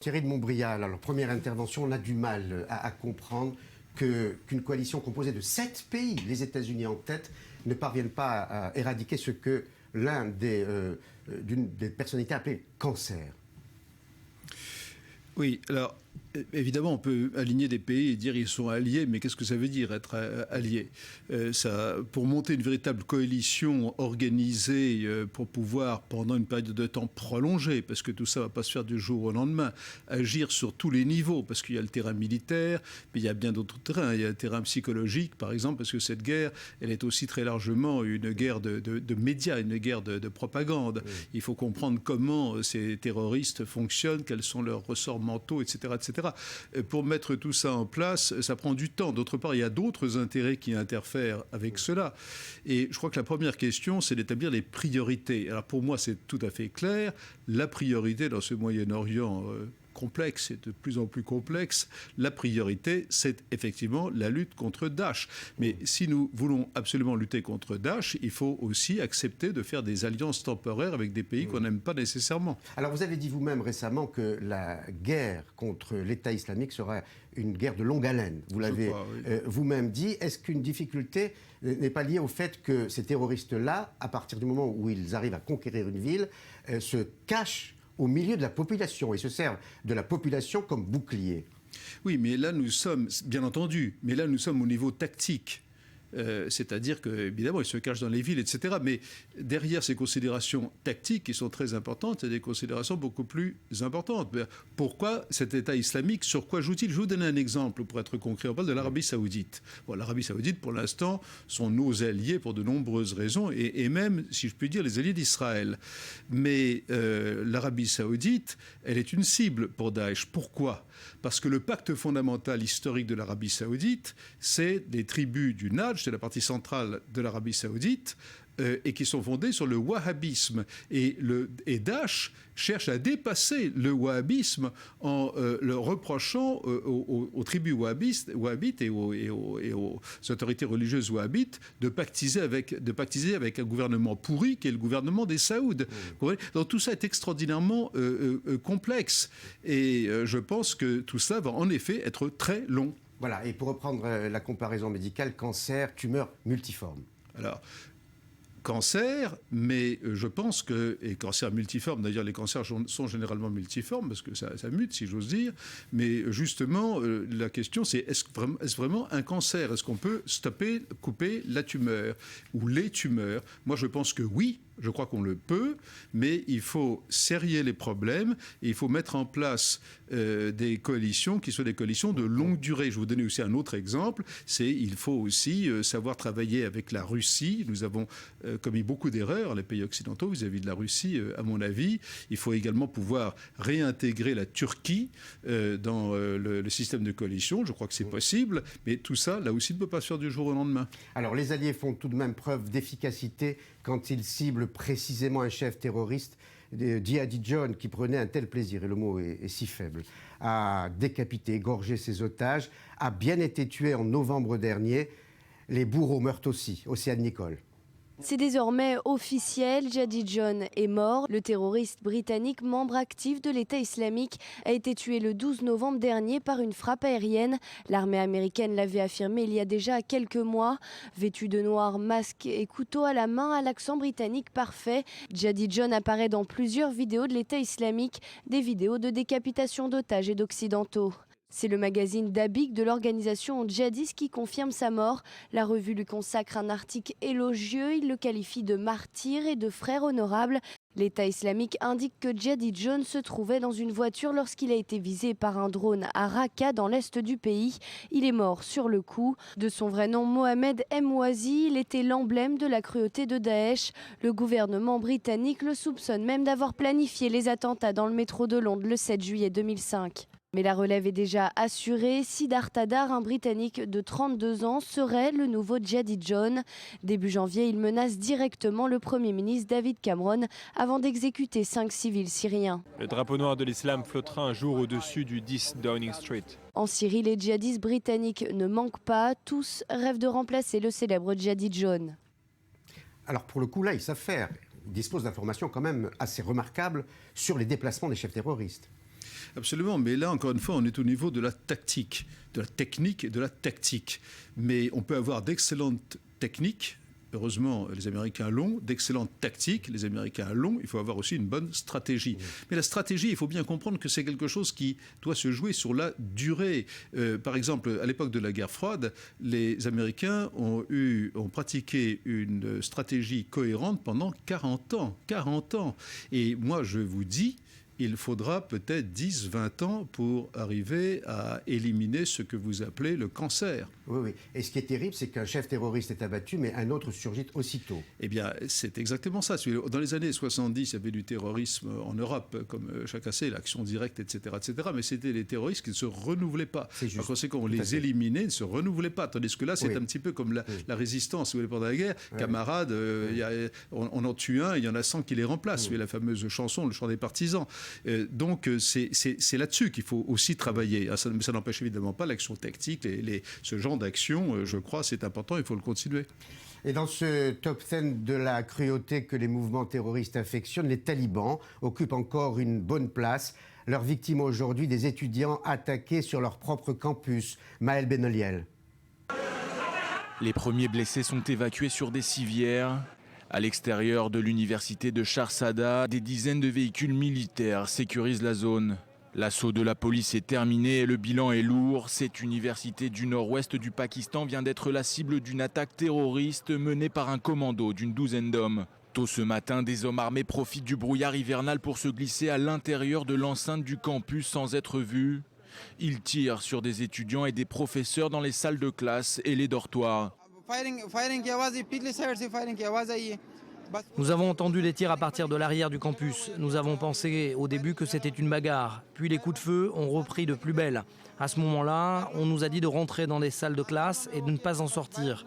Thierry de Montbrial, alors première intervention, on a du mal à comprendre qu'une coalition composée de 7 pays, les États-Unis en tête, ne parvienne pas à éradiquer ce que l'une des personnalités appelait cancer. Oui, alors évidemment on peut aligner des pays et dire ils sont alliés, mais qu'est-ce que ça veut dire être alliés pour monter une véritable coalition organisée pour pouvoir, pendant une période de temps prolongée, parce que tout ça ne va pas se faire du jour au lendemain, agir sur tous les niveaux, parce qu'il y a le terrain militaire, mais il y a bien d'autres terrains. Il y a le terrain psychologique, par exemple, parce que cette guerre, elle est aussi très largement une guerre de médias, une guerre de propagande. Oui. Il faut comprendre comment ces terroristes fonctionnent, quels sont leurs ressorts mentaux, etc., etc. Pour mettre tout ça en place, ça prend du temps. D'autre part, il y a d'autres intérêts qui interfèrent avec cela. Et je crois que la première question, c'est d'établir les priorités. Alors pour moi, c'est tout à fait clair. La priorité dans ce Moyen-Orient complexe et de plus en plus complexe, la priorité, c'est effectivement la lutte contre Daesh. Mais si nous voulons absolument lutter contre Daesh, il faut aussi accepter de faire des alliances temporaires avec des pays qu'on n'aime pas nécessairement. Alors vous avez dit vous-même récemment que la guerre contre l'État islamique sera une guerre de longue haleine. Vous l'avez vous-même dit. Est-ce qu'une difficulté n'est pas liée au fait que ces terroristes-là, à partir du moment où ils arrivent à conquérir une ville, se cachent au milieu de la population et se servent de la population comme bouclier? Oui, mais là nous sommes, bien entendu, mais là nous sommes au niveau tactique. C'est-à-dire qu'évidemment, ils se cachent dans les villes, etc. Mais derrière ces considérations tactiques, qui sont très importantes, il y a des considérations beaucoup plus importantes. Pourquoi cet État islamique, sur quoi joue-t-il? Je vais vous donner un exemple pour être concret. On parle de l'Arabie saoudite. Bon, l'Arabie saoudite, pour l'instant, sont nos alliés pour de nombreuses raisons, et même, si je puis dire, les alliés d'Israël. Mais l'Arabie saoudite, elle est une cible pour Daesh. Pourquoi? Parce que le pacte fondamental historique de l'Arabie saoudite, c'est des tribus du Najd, c'est la partie centrale de l'Arabie saoudite, et qui sont fondées sur le wahhabisme. Et Daesh cherche à dépasser le wahhabisme en le reprochant aux tribus wahhabites et aux autorités religieuses wahhabites de pactiser avec un gouvernement pourri qui est le gouvernement des Saouds. Donc tout ça est extraordinairement complexe. Et je pense que tout cela va en effet être très long. Voilà, et pour reprendre la comparaison médicale, cancer, tumeur multiforme. Alors, cancer, mais je pense que, et cancer multiforme, d'ailleurs les cancers sont généralement multiformes, parce que ça mute, si j'ose dire, mais justement, la question c'est, est-ce vraiment un cancer? Est-ce qu'on peut couper la tumeur, ou les tumeurs? Moi je pense que oui. Je crois qu'on le peut, mais il faut serrer les problèmes et il faut mettre en place des coalitions qui soient des coalitions de longue durée. Je vais vous donner aussi un autre exemple, il faut aussi savoir travailler avec la Russie. Nous avons commis beaucoup d'erreurs, les pays occidentaux, vis-à-vis de la Russie, à mon avis. Il faut également pouvoir réintégrer la Turquie dans le système de coalition. Je crois que c'est possible, mais tout ça, là aussi, ne peut pas se faire du jour au lendemain. Alors, les Alliés font tout de même preuve d'efficacité quand ils ciblent précisément un chef terroriste, Djihadi John, qui prenait un tel plaisir, et le mot est si faible, à décapiter, égorger ses otages, a bien été tué en novembre dernier. Les bourreaux meurent aussi, Océane Nicole. C'est désormais officiel, Djihadi John est mort. Le terroriste britannique, membre actif de l'État islamique, a été tué le 12 novembre dernier par une frappe aérienne. L'armée américaine l'avait affirmé il y a déjà quelques mois. Vêtu de noir, masque et couteau à la main, à l'accent britannique parfait, Djihadi John apparaît dans plusieurs vidéos de l'État islamique, des vidéos de décapitation d'otages et d'occidentaux. C'est le magazine Dabiq de l'organisation djihadiste qui confirme sa mort. La revue lui consacre un article élogieux. Il le qualifie de martyr et de frère honorable. L'État islamique indique que Djihadi John se trouvait dans une voiture lorsqu'il a été visé par un drone à Raqqa, dans l'est du pays. Il est mort sur le coup. De son vrai nom, Mohamed Emwazi, il était l'emblème de la cruauté de Daesh. Le gouvernement britannique le soupçonne même d'avoir planifié les attentats dans le métro de Londres le 7 juillet 2005. Mais la relève est déjà assurée. Siddharth Haddar, un Britannique de 32 ans, serait le nouveau Djihadi John. Début janvier, il menace directement le Premier ministre David Cameron avant d'exécuter 5 civils syriens. Le drapeau noir de l'islam flottera un jour au-dessus du 10 Downing Street. En Syrie, les djihadistes britanniques ne manquent pas. Tous rêvent de remplacer le célèbre Djihadi John. Alors pour le coup, là, ils savent faire. Ils disposent d'informations quand même assez remarquables sur les déplacements des chefs terroristes. Absolument, mais là, encore une fois, on est au niveau de la tactique, de la technique et de la tactique. Mais on peut avoir d'excellentes techniques. Heureusement, les Américains l'ont, d'excellentes tactiques, les Américains l'ont, il faut avoir aussi une bonne stratégie. Mais la stratégie, il faut bien comprendre que c'est quelque chose qui doit se jouer sur la durée. Par exemple, à l'époque de la guerre froide, les Américains ont pratiqué une stratégie cohérente pendant 40 ans. 40 ans. Et moi, je vous dis, il faudra peut-être 10, 20 ans pour arriver à éliminer ce que vous appelez le cancer. Oui, oui. Et ce qui est terrible, c'est qu'un chef terroriste est abattu, mais un autre surgit aussitôt. Eh bien, c'est exactement ça. Dans les années 70, il y avait du terrorisme en Europe, comme chacun sait, l'action directe, etc., etc. Mais c'était les terroristes qui ne se renouvelaient pas. Par conséquent, on les éliminait, ils ne se renouvelaient pas. Tandis que là, c'est un petit peu comme la résistance, vous voulez, pendant la guerre. Camarades, on en tue un, il y en a 100 qui les remplacent. Oui. La fameuse chanson, le chant des partisans. Donc, c'est là-dessus qu'il faut aussi travailler. Ça n'empêche évidemment pas l'action tactique, ce genre d'action, je crois, c'est important, il faut le continuer. Et dans ce top 10 de la cruauté que les mouvements terroristes affectionnent, les talibans occupent encore une bonne place. Leurs victimes aujourd'hui, des étudiants attaqués sur leur propre campus. Maël Benoliel. Les premiers blessés sont évacués sur des civières. À l'extérieur de l'université de Shahrsadda, des dizaines de véhicules militaires sécurisent la zone. L'assaut de la police est terminé et le bilan est lourd. Cette université du nord-ouest du Pakistan vient d'être la cible d'une attaque terroriste menée par un commando d'une douzaine d'hommes. Tôt ce matin, des hommes armés profitent du brouillard hivernal pour se glisser à l'intérieur de l'enceinte du campus sans être vus. Ils tirent sur des étudiants et des professeurs dans les salles de classe et les dortoirs. Nous avons entendu des tirs à partir de l'arrière du campus. Nous avons pensé au début que c'était une bagarre. Puis les coups de feu ont repris de plus belle. À ce moment-là, on nous a dit de rentrer dans des salles de classe et de ne pas en sortir.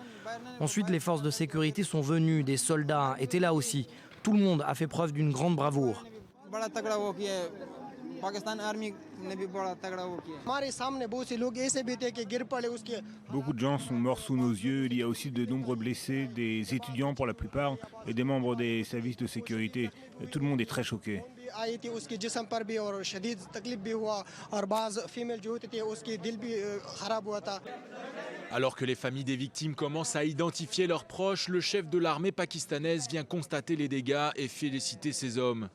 Ensuite, les forces de sécurité sont venues, des soldats étaient là aussi. Tout le monde a fait preuve d'une grande bravoure. Beaucoup de gens sont morts sous nos yeux. Il y a aussi de nombreux blessés, des étudiants pour la plupart et des membres des services de sécurité. Tout le monde est très choqué. Alors que les familles des victimes commencent à identifier leurs proches, le chef de l'armée pakistanaise vient constater les dégâts et féliciter ses hommes.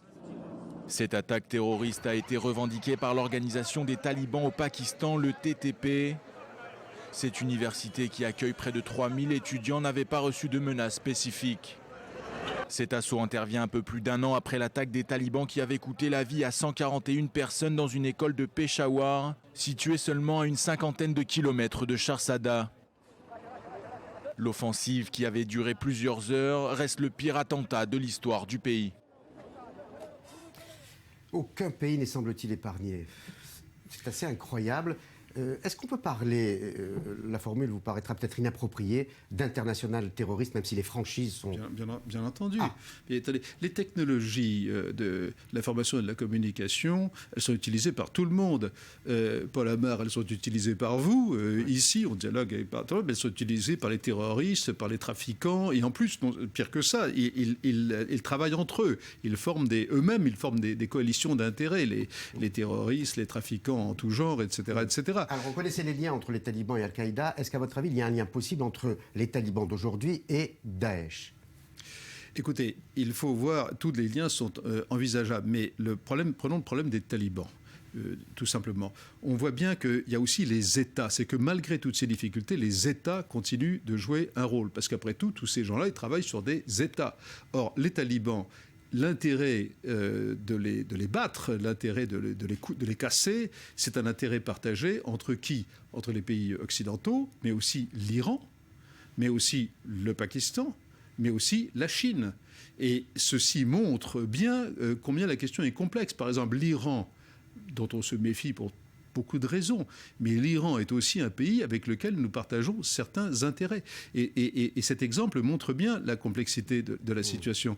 Cette attaque terroriste a été revendiquée par l'organisation des talibans au Pakistan, le TTP. Cette université qui accueille près de 3000 étudiants n'avait pas reçu de menaces spécifiques. Cet assaut intervient un peu plus d'un an après l'attaque des talibans qui avait coûté la vie à 141 personnes dans une école de Peshawar, située seulement à une cinquantaine de kilomètres de Shahrsadda. L'offensive, qui avait duré plusieurs heures, reste le pire attentat de l'histoire du pays. Aucun pays n'est, semble-t-il, épargné. C'est assez incroyable. Est-ce qu'on peut parler, la formule vous paraîtra peut-être inappropriée, d'international terroriste, même si les franchises sont... Bien entendu. Les technologies de l'information et de la communication, elles sont utilisées par tout le monde. Paul Amar, elles sont utilisées par vous. Ici, on dialogue avec pas mais elles sont utilisées par les terroristes, par les trafiquants. Et en plus, pire que ça, ils travaillent entre eux. Eux-mêmes, ils forment des coalitions d'intérêts, les terroristes, les trafiquants en tout genre, etc., etc. Alors, vous connaissez les liens entre les talibans et Al-Qaïda. Est-ce qu'à votre avis, il y a un lien possible entre les talibans d'aujourd'hui et Daesh ? Écoutez, il faut voir, tous les liens sont envisageables. Mais prenons le problème des talibans, tout simplement. On voit bien qu'il y a aussi les États. C'est que malgré toutes ces difficultés, les États continuent de jouer un rôle. Parce qu'après tout, tous ces gens-là, ils travaillent sur des États. Or, les talibans... L'intérêt de les battre, l'intérêt de les casser, c'est un intérêt partagé entre qui ? Entre les pays occidentaux, mais aussi l'Iran, mais aussi le Pakistan, mais aussi la Chine. Et ceci montre bien combien la question est complexe. Par exemple, l'Iran, dont on se méfie pour beaucoup de raisons, mais l'Iran est aussi un pays avec lequel nous partageons certains intérêts. Et cet exemple montre bien la complexité de la situation.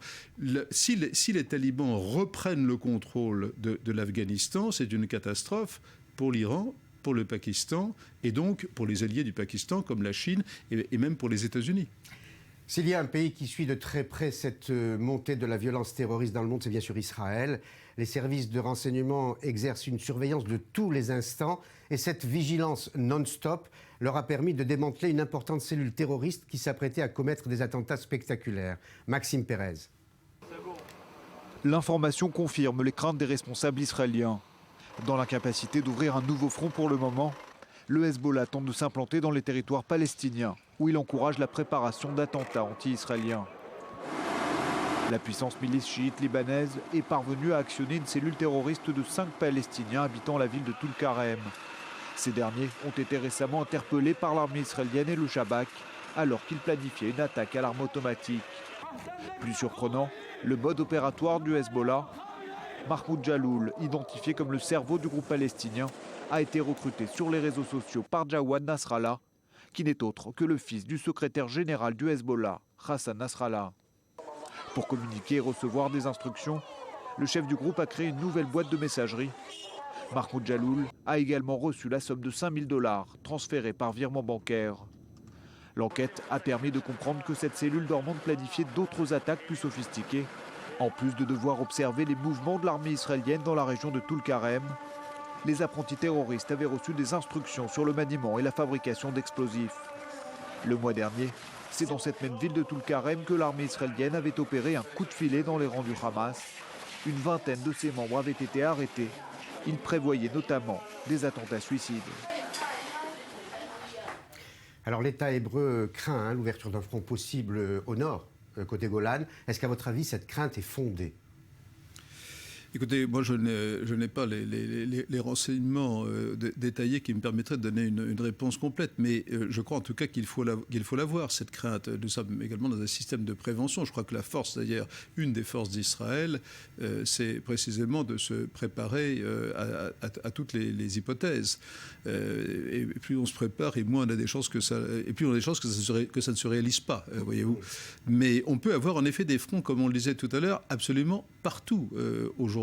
Si les talibans reprennent le contrôle de l'Afghanistan, c'est une catastrophe pour l'Iran, pour le Pakistan, et donc pour les alliés du Pakistan, comme la Chine, et même pour les États-Unis. S'il y a un pays qui suit de très près cette montée de la violence terroriste dans le monde, c'est bien sûr Israël. Les services de renseignement exercent une surveillance de tous les instants et cette vigilance non-stop leur a permis de démanteler une importante cellule terroriste qui s'apprêtait à commettre des attentats spectaculaires. Maxime Pérez. L'information confirme les craintes des responsables israéliens. Dans l'incapacité d'ouvrir un nouveau front pour le moment, le Hezbollah tente de s'implanter dans les territoires palestiniens, où il encourage la préparation d'attentats anti-israéliens. La puissance milice chiite libanaise est parvenue à actionner une cellule terroriste de 5 Palestiniens habitant la ville de Tulkarem. Ces derniers ont été récemment interpellés par l'armée israélienne et le Shabak, alors qu'ils planifiaient une attaque à l'arme automatique. Plus surprenant, le mode opératoire du Hezbollah, Mahmoud Jaloul, identifié comme le cerveau du groupe palestinien, a été recruté sur les réseaux sociaux par Jawad Nasrallah, qui n'est autre que le fils du secrétaire général du Hezbollah, Hassan Nasrallah. Pour communiquer et recevoir des instructions, le chef du groupe a créé une nouvelle boîte de messagerie. Mahmoud Jaloul a également reçu la somme de $5 000 transférée par virement bancaire. L'enquête a permis de comprendre que cette cellule dormante planifiait d'autres attaques plus sophistiquées, en plus de devoir observer les mouvements de l'armée israélienne dans la région de Tulkarem. Les apprentis terroristes avaient reçu des instructions sur le maniement et la fabrication d'explosifs. Le mois dernier, c'est dans cette même ville de Tulkarem que l'armée israélienne avait opéré un coup de filet dans les rangs du Hamas. Une vingtaine de ses membres avaient été arrêtés. Ils prévoyaient notamment des attentats suicides. Alors l'État hébreu craint l'ouverture d'un front possible au nord, côté Golan. Est-ce qu'à votre avis, cette crainte est fondée ? Écoutez, moi je n'ai pas les renseignements détaillés qui me permettraient de donner une réponse complète, mais je crois en tout cas qu'il faut l'avoir, cette crainte. Nous sommes également dans un système de prévention. Je crois que la force, d'ailleurs, une des forces d'Israël, c'est précisément de se préparer à toutes les hypothèses. Et plus on se prépare, et moins on a des chances que ça, et plus on a des chances que ça ne se réalise pas, voyez-vous. Mais on peut avoir en effet des fronts, comme on le disait tout à l'heure, absolument partout aujourd'hui,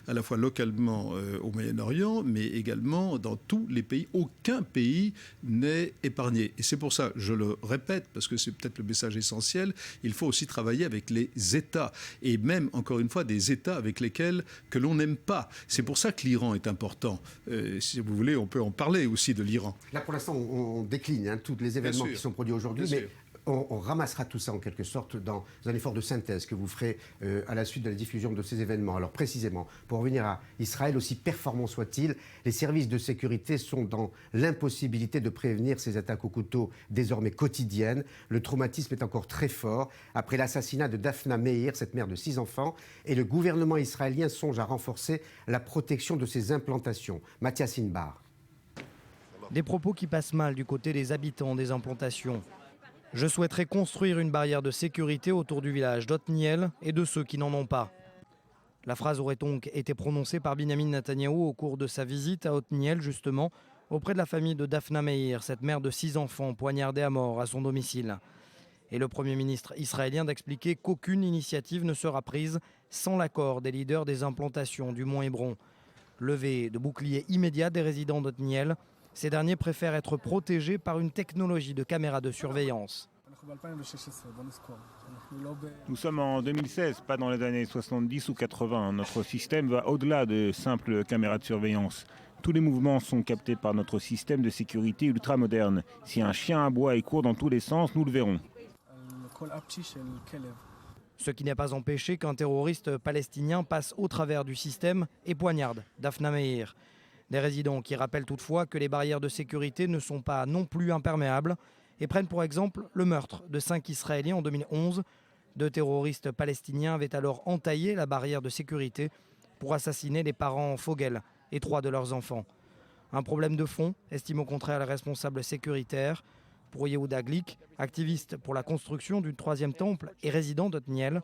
à la fois localement au Moyen-Orient, mais également dans tous les pays. Aucun pays n'est épargné. Et c'est pour ça, je le répète, parce que c'est peut-être le message essentiel, il faut aussi travailler avec les États. Et même, encore une fois, des États avec lesquels que l'on n'aime pas. C'est pour ça que l'Iran est important. Si vous voulez, on peut en parler aussi de l'Iran. Là, pour l'instant, on décline tous les événements qui sont produits aujourd'hui, mais on ramassera tout ça en quelque sorte dans un effort de synthèse que vous ferez à la suite de la diffusion de ces événements. Alors précisément, pour revenir à Israël, aussi performant soit-il, les services de sécurité sont dans l'impossibilité de prévenir ces attaques au couteau désormais quotidiennes. Le traumatisme est encore très fort après l'assassinat de Daphna Meir, cette mère de 6 enfants, et le gouvernement israélien songe à renforcer la protection de ses implantations. Mathias Inbar. Des propos qui passent mal du côté des habitants des implantations. Je souhaiterais construire une barrière de sécurité autour du village d'Otniel et de ceux qui n'en ont pas. La phrase aurait donc été prononcée par Binyamin Netanyahou au cours de sa visite à Otniel, justement, auprès de la famille de Daphna Meir, cette mère de 6 enfants poignardée à mort à son domicile. Et le Premier ministre israélien d'expliquer qu'aucune initiative ne sera prise sans l'accord des leaders des implantations du Mont Hébron. Levée de bouclier immédiat des résidents d'Otniel, ces derniers préfèrent être protégés par une technologie de caméra de surveillance. Nous sommes en 2016, pas dans les années 70 ou 80. Notre système va au-delà de simples caméras de surveillance. Tous les mouvements sont captés par notre système de sécurité ultra-moderne. Si un chien aboie et court dans tous les sens, nous le verrons. Ce qui n'est pas empêché qu'un terroriste palestinien passe au travers du système et poignarde Daphna Meir. Des résidents qui rappellent toutefois que les barrières de sécurité ne sont pas non plus imperméables et prennent pour exemple le meurtre de 5 Israéliens en 2011. 2 terroristes palestiniens avaient alors entaillé la barrière de sécurité pour assassiner les parents Fogel et 3 de leurs enfants. Un problème de fond, estime au contraire le responsable sécuritaire. Pour Yehuda Glick, activiste pour la construction d'une 3e temple et résident d'Otniel,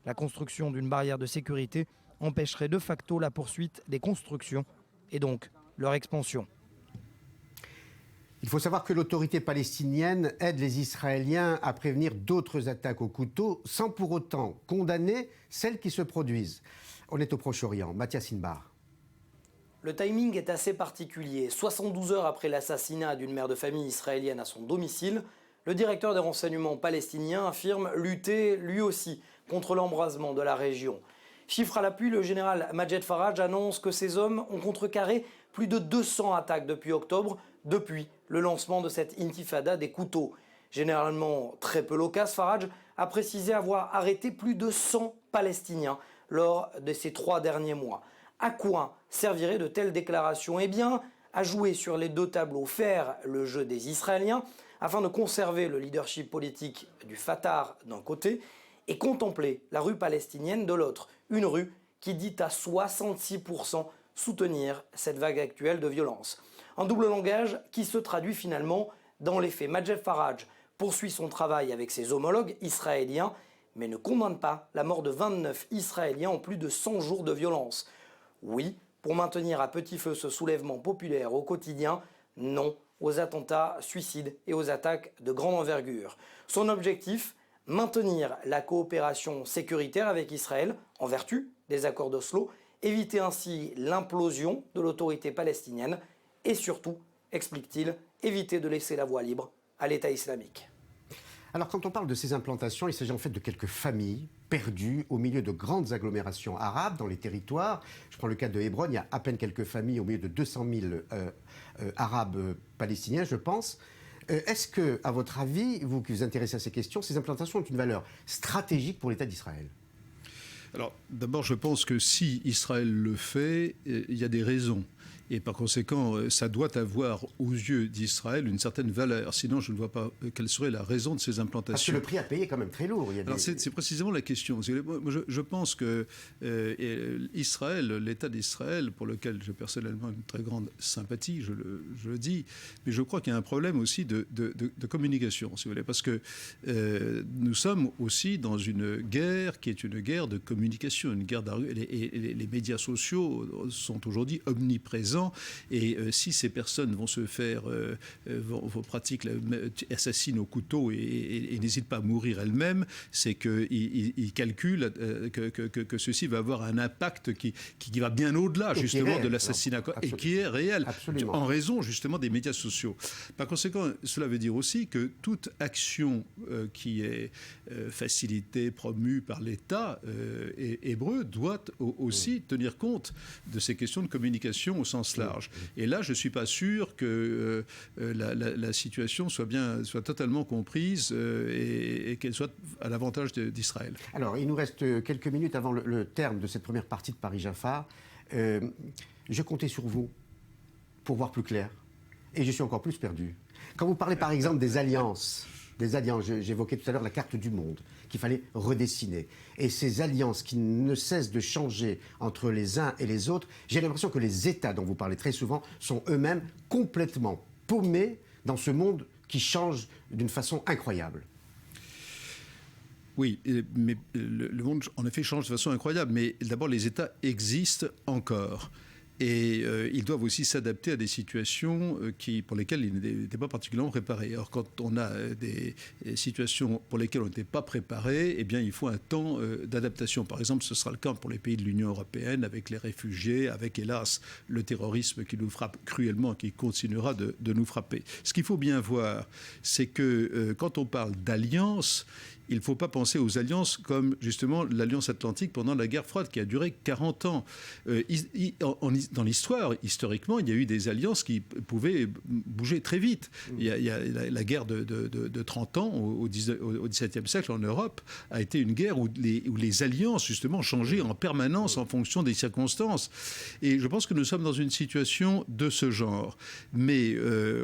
la construction d'une barrière de sécurité empêcherait de facto la poursuite des constructions et donc leur expansion. Il faut savoir que l'autorité palestinienne aide les Israéliens à prévenir d'autres attaques au couteau sans pour autant condamner celles qui se produisent. On est au Proche-Orient. Mathias Inbar. Le timing est assez particulier. 72 heures après l'assassinat d'une mère de famille israélienne à son domicile, le directeur des renseignements palestiniens affirme lutter lui aussi contre l'embrasement de la région. Chiffre à l'appui, le général Majed Faraj annonce que ses hommes ont contrecarré plus de 200 attaques depuis octobre, depuis le lancement de cette intifada des couteaux. Généralement très peu loquace, Faraj a précisé avoir arrêté plus de 100 Palestiniens lors de ces 3 derniers mois. À quoi serviraient de telles déclarations? Eh bien, à jouer sur les 2 tableaux, faire le jeu des Israéliens afin de conserver le leadership politique du Fatah d'un côté et contempler la rue palestinienne de l'autre. Une rue qui dit à 66% soutenir cette vague actuelle de violence. Un double langage qui se traduit finalement dans les faits. Majed Faraj poursuit son travail avec ses homologues israéliens, mais ne condamne pas la mort de 29 Israéliens en plus de 100 jours de violence. Oui, pour maintenir à petit feu ce soulèvement populaire au quotidien, non aux attentats, suicides et aux attaques de grande envergure. Son objectif, maintenir la coopération sécuritaire avec Israël en vertu des accords d'Oslo, éviter ainsi l'implosion de l'autorité palestinienne et surtout, explique-t-il, éviter de laisser la voie libre à l'État islamique. Alors quand on parle de ces implantations, il s'agit en fait de quelques familles perdues au milieu de grandes agglomérations arabes dans les territoires. Je prends le cas de Hébron, il y a à peine quelques familles au milieu de 200 000 arabes palestiniens, je pense. Est-ce que, à votre avis, vous qui vous intéressez à ces questions, ces implantations ont une valeur stratégique pour l'État d'Israël ? Alors, d'abord, je pense que si Israël le fait, il y a des raisons. Et par conséquent, ça doit avoir aux yeux d'Israël une certaine valeur. Sinon, je ne vois pas quelle serait la raison de ces implantations. Parce que le prix à payer est quand même très lourd. Alors c'est précisément la question. Moi, je pense que Israël, l'État d'Israël, pour lequel j'ai personnellement une très grande sympathie, je le dis, mais je crois qu'il y a un problème aussi de communication, si vous voulez, parce que nous sommes aussi dans une guerre qui est une guerre de communication, une guerre et les médias sociaux sont aujourd'hui omniprésents. Et si ces personnes vont se faire, vont pratiquer, assassinent au couteau et n'hésitent pas à mourir elles-mêmes, c'est qu'ils calculent que ceci va avoir un impact qui va bien au-delà justement de l'assassinat et qui est réel, absolument, en raison justement des médias sociaux. Par conséquent, cela veut dire aussi que toute action qui est facilitée, promue par l'État hébreu doit aussi tenir compte de ces questions de communication au sens large. Et là, je ne suis pas sûr que la situation soit totalement comprise et qu'elle soit à l'avantage d'Israël. Alors, il nous reste quelques minutes avant le terme de cette première partie de Paris-Jaffa. Je comptais sur vous pour voir plus clair. Et je suis encore plus perdu. Quand vous parlez par exemple des alliances, j'évoquais tout à l'heure la carte du monde qu'il fallait redessiner. Et ces alliances qui ne cessent de changer entre les uns et les autres, j'ai l'impression que les États dont vous parlez très souvent sont eux-mêmes complètement paumés dans ce monde qui change d'une façon incroyable. Oui, mais le monde en effet change de façon incroyable. Mais d'abord, les États existent encore. Et ils doivent aussi s'adapter à des situations pour lesquelles ils n'étaient pas particulièrement préparés. Alors quand on a des situations pour lesquelles on n'était pas préparé, eh bien il faut un temps d'adaptation. Par exemple, ce sera le cas pour les pays de l'Union européenne, avec les réfugiés, avec hélas le terrorisme qui nous frappe cruellement, qui continuera de nous frapper. Ce qu'il faut bien voir, c'est que quand on parle d'alliance, il ne faut pas penser aux alliances comme justement l'Alliance Atlantique pendant la guerre froide qui a duré 40 ans. Dans l'histoire, historiquement, il y a eu des alliances qui pouvaient bouger très vite. Il y a la guerre de 30 ans au XVIIe siècle en Europe a été une guerre où les alliances justement changeaient en permanence en fonction des circonstances. Et je pense que nous sommes dans une situation de ce genre. Mais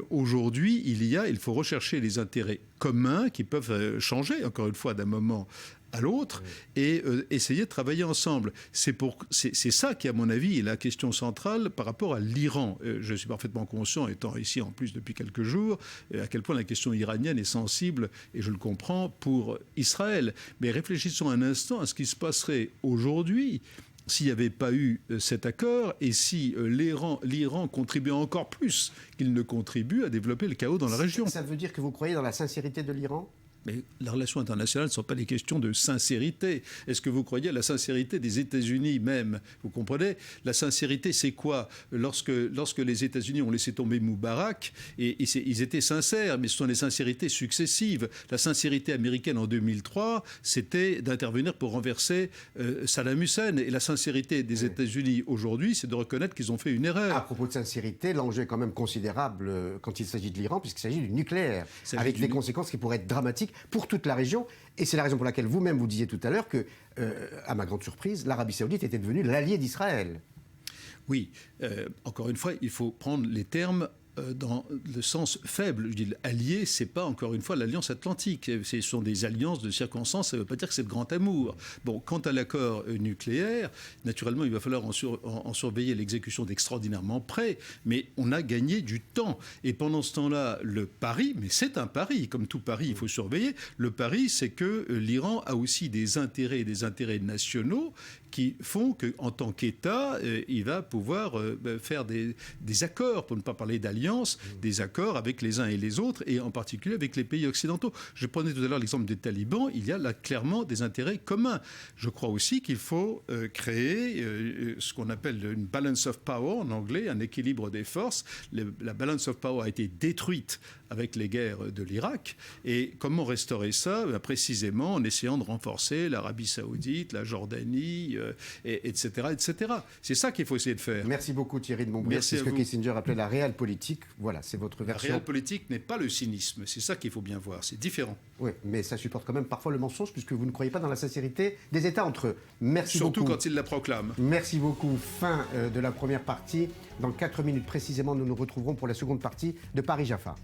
aujourd'hui, il faut rechercher les intérêts communs qui peuvent changer, encore une fois, d'un moment à l'autre, et essayer de travailler ensemble. C'est ça qui, à mon avis, est la question centrale par rapport à l'Iran. Je suis parfaitement conscient, étant ici en plus depuis quelques jours, à quel point la question iranienne est sensible, et je le comprends, pour Israël. Mais réfléchissons un instant à ce qui se passerait aujourd'hui s'il n'y avait pas eu cet accord et si l'Iran contribuait encore plus qu'il ne contribue à développer le chaos dans la région. Ça veut dire que vous croyez dans la sincérité de l'Iran ? Mais les relations internationales ne sont pas des questions de sincérité. Est-ce que vous croyez à la sincérité des États-Unis même? Vous comprenez? La sincérité, c'est quoi? Lorsque les États-Unis ont laissé tomber Moubarak, ils étaient sincères, mais ce sont des sincérités successives. La sincérité américaine en 2003, c'était d'intervenir pour renverser Saddam Hussein. Et la sincérité des États-Unis aujourd'hui, c'est de reconnaître qu'ils ont fait une erreur. À propos de sincérité, l'enjeu est quand même considérable quand il s'agit de l'Iran, puisqu'il s'agit du nucléaire, avec des conséquences qui pourraient être dramatiques pour toute la région. Et c'est la raison pour laquelle vous-même vous disiez tout à l'heure que, à ma grande surprise, l'Arabie Saoudite était devenue l'allié d'Israël. Oui, encore une fois, il faut prendre les termes dans le sens faible. Je dis allié, c'est pas encore une fois l'alliance atlantique. Ce sont des alliances de circonstances, ça ne veut pas dire que c'est le grand amour. Bon, quant à l'accord nucléaire, naturellement, il va falloir en surveiller l'exécution d'extraordinairement près, mais on a gagné du temps. Et pendant ce temps-là, le pari, mais c'est un pari, comme tout pari, il faut surveiller, le pari, c'est que l'Iran a aussi des intérêts nationaux qui font qu'en tant qu'État, il va pouvoir faire des accords, pour ne pas parler d'alliance, des accords avec les uns et les autres, et en particulier avec les pays occidentaux. Je prenais tout à l'heure l'exemple des talibans, il y a là clairement des intérêts communs. Je crois aussi qu'il faut créer ce qu'on appelle une balance of power, en anglais, un équilibre des forces. La balance of power a été détruite avec les guerres de l'Irak. Et comment restaurer ça? Précisément en essayant de renforcer l'Arabie Saoudite, la Jordanie, etc., etc. C'est ça qu'il faut essayer de faire. Merci beaucoup Thierry de Montbriand. C'est ce que Kissinger appelait la réelle politique. Voilà, c'est votre version. La réelle politique n'est pas le cynisme. C'est ça qu'il faut bien voir. C'est différent. Oui, mais ça supporte quand même parfois le mensonge puisque vous ne croyez pas dans la sincérité des États entre eux. Merci Surtout beaucoup. Quand ils la proclament. Merci beaucoup. Fin de la première partie. Dans 4 minutes précisément, nous nous retrouverons pour la seconde partie de Paris-Jaffa.